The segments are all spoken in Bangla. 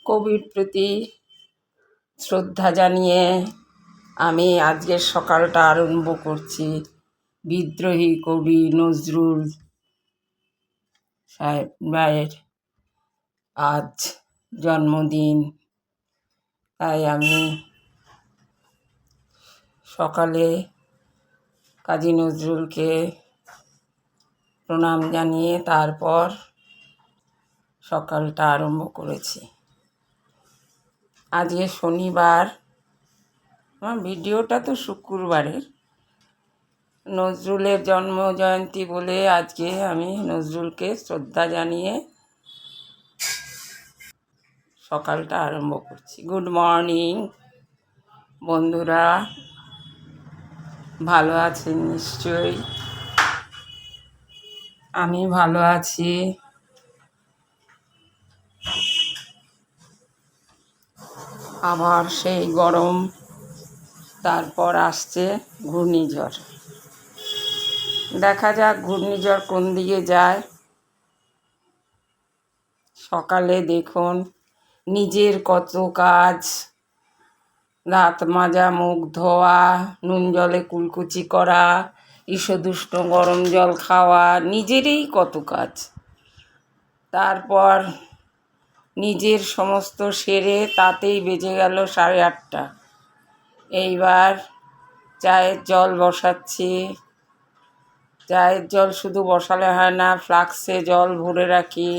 কবির প্রতি শ্রদ্ধা জানিয়ে আমি আজকের সকালটা আরম্ভ করছি। বিদ্রোহী কবি নজরুল সাহেবের আজ জন্মদিন, তাই আমি সকালে কাজী নজরুলকে প্রণাম জানিয়ে তারপর সকালটা আরম্ভ করেছি। আজকে শনিবার, আমার ভিডিওটা তো শুক্রবারের, নজরুলের জন্মজয়ন্তী বলে আজকে আমি নজরুলকে শ্রদ্ধা জানিয়ে সকালটা আরম্ভ করছি। গুড মর্নিং বন্ধুরা, ভালো আছেন নিশ্চয়ই? আমি ভালো আছি। আবার সেই গরম, তারপর আসছে ঘূর্ণিঝড়। দেখা যাক ঘূর্ণিঝড় কোন দিকে যায়। সকালে দেখুন নিজের কত কাজ, দাঁত মাজা, মুখ ধোয়া, নুন জলে কুলকুচি করা, ঈষদুষ্ণ গরম জল খাওয়া, নিজেরই কত কাজ। তারপর নিজের সমস্ত সেরে তাতেই বেজে গেল 8:30। এইবার চায়ের জল বসাচ্ছি। চায়ের জল শুধু বসালে হয় না, ফ্লাক্সে জল ভরে রাখি।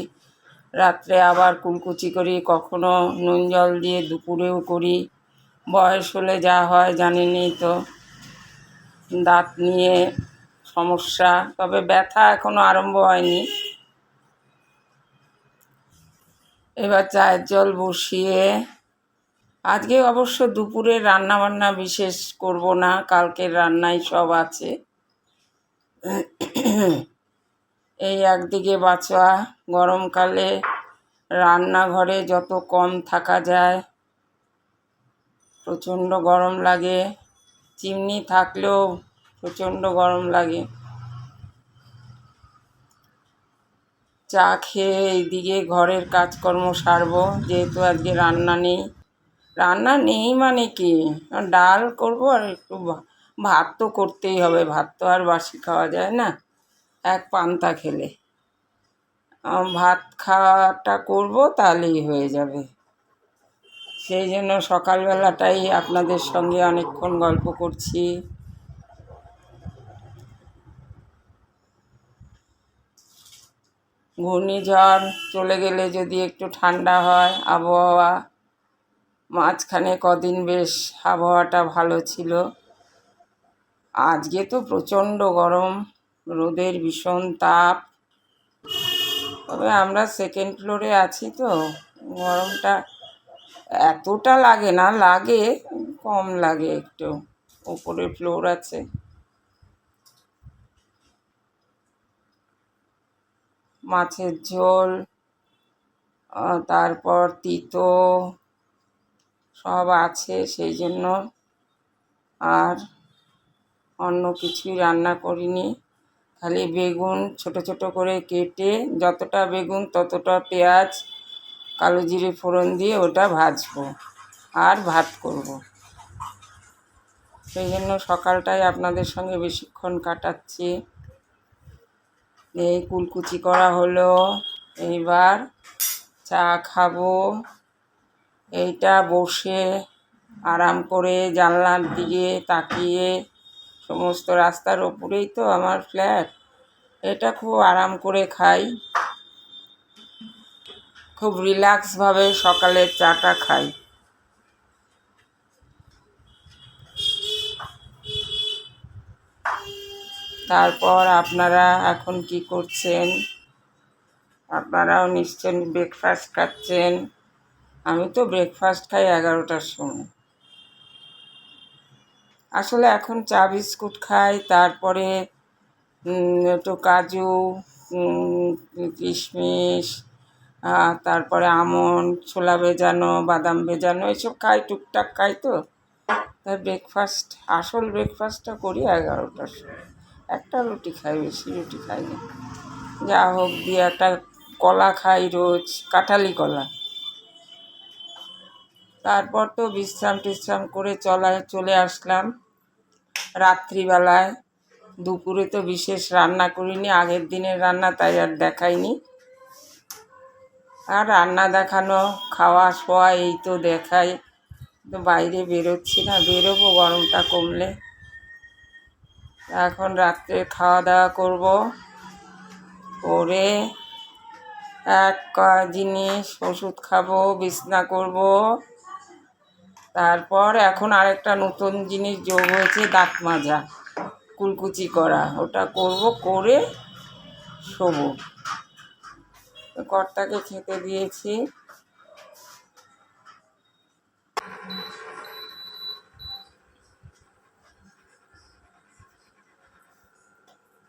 রাত্রে আবার কুলকুচি করি, কখনো নুন জল দিয়ে দুপুরেও করি। বয়স হলে যা হয় জানেনই তো, দাঁত নিয়ে সমস্যা, তবে ব্যথা এখনো আরম্ভ হয়নি। এবার চায়ের জল বসিয়ে, আজকে অবশ্য দুপুরে রান্নাবান্না বিশেষ করব না, কালকের রান্নাই সব আছে। এই একদিকে বাঁচা, গরমকালে রান্নাঘরে যত কম থাকা যায়। প্রচণ্ড গরম লাগে, চিমনি থাকলেও প্রচণ্ড গরম লাগে। চা খেয়ে এইদিকে ঘরের কাজকর্ম সারবো, যেহেতু আজকে রান্না নেই। রান্না নেই মানে কি, ডাল করব আর একটু ভাত তো করতেই হবে, ভাত তো আর বাসি খাওয়া যায় না এক পান্তা খেলে। ভাত খাওয়াটা করব, তাহলেই হয়ে যাবে। সেই জন্য সকালবেলাটাই আপনাদের সঙ্গে অনেকক্ষণ গল্প করছি। ঘূর্ণিঝড় চলে গেলে যদি একটু ঠান্ডা হয় আবহাওয়া, মাঝখানে কদিন বেশ আবহাওয়াটা ভালো ছিল। আজকে তো প্রচণ্ড গরম, রোদের ভীষণ তাপ। তবে আমরা সেকেন্ড ফ্লোরে আছি তো গরমটা এতটা লাগে না, লাগে কম লাগে একটু, উপরে ফ্লোর আছে। মাছের ঝোল, তারপর তিতো সব আছে, সেই জন্য আর অন্য কিছুই রান্না করিনি। খালি বেগুন ছোট ছোট করে কেটে, যতটা বেগুন ততটা পেঁয়াজ, কালো জিরে ফোড়ন দিয়ে ওটা ভাজবো আর ভাত করব। সেই জন্য সকালটায় আপনাদের সঙ্গে বেশিক্ষণ কাটাচ্ছি। এই কুলকুচি করা হলো, এইবার চা খাবো। এইটা বসে আরাম করে জানলার দিকে তাকিয়ে, সমস্ত রাস্তার ওপরেই তো আমার ফ্ল্যাট, এটা খুব আরাম করে খাই, খুব রিল্যাক্সভাবে সকালের চাটা খাই। তারপর আপনারা এখন কি করছেন? আপনারাও নিশ্চয়ই ব্রেকফাস্ট খাচ্ছেন। আমি তো ব্রেকফাস্ট খাই 11টার সময়। আসলে এখন চা বিস্কুট খাই, তারপরে একটু কাজু, কিশমিশ, তারপরে আমন্ড, ছোলা ভেজানো, বাদাম ভেজানো, এসব খাই, টুকটাক খাই। তো তাই ব্রেকফাস্ট, আসল ব্রেকফাস্টটা করি 11টার সময়। একটা রুটি খাই, বেশি রুটি খাই না। যা হোক দিয়ে একটা কলা খাই রোজ, কাঁঠালি কলা। তারপর তো বিশ্রাম টিশ্রাম করে চলে আসলাম রাত্রিবেলায়। দুপুরে তো বিশেষ রান্না করিনি, আগের দিনের রান্না, তাই আর দেখাইনি। আর রান্না দেখানো, খাওয়া শোয়া এই তো দেখাই। তো বাইরে বেরোচ্ছি না, বেরোবো গরমটা কমলে। এখন রাত্রে খাওয়া দাওয়া করব, করে এক জিনিস ওষুধ খাবো, বিছনা করব। তারপর এখন আরেকটা নতুন জিনিস যোগ হয়েছে, দাঁত মাজা, কুলকুচি করা, ওটা করব, করে শোবো। কর্তাকে খেতে দিয়েছি।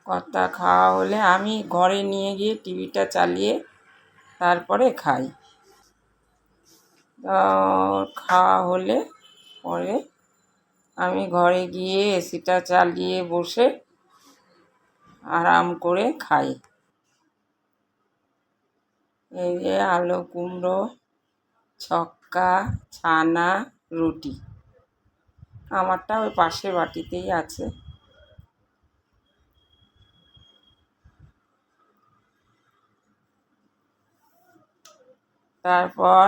কর্তা খাওয়া হলে আমি ঘরে নিয়ে গিয়ে টিভিটা চালিয়ে তারপরে খাই। খাওয়া হলে পরে আমি ঘরে গিয়ে এসিটা চালিয়ে বসে আরাম করে খাই। এই যে আলু কুমড়ো, ছক্কা, ছানা, রুটি। আমারটা ওই পাশের বাটিতেই আছে। তারপর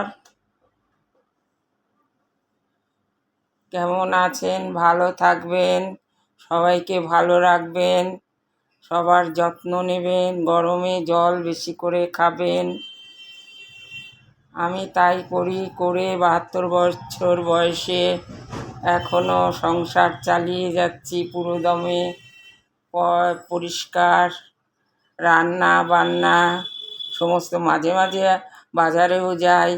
কেমন আছেন? ভালো থাকবেন, সবাইকে ভালো রাখবেন, সবার যত্ন নেবেন, গরমে জল বেশি করে খাবেন। আমি তাই করি, করে 72 বছর বয়সে এখনও সংসার চালিয়ে যাচ্ছি পুরোদমে। পরিষ্কার, রান্না বান্না সমস্ত, মাঝে মাঝে বাজারেও যাই।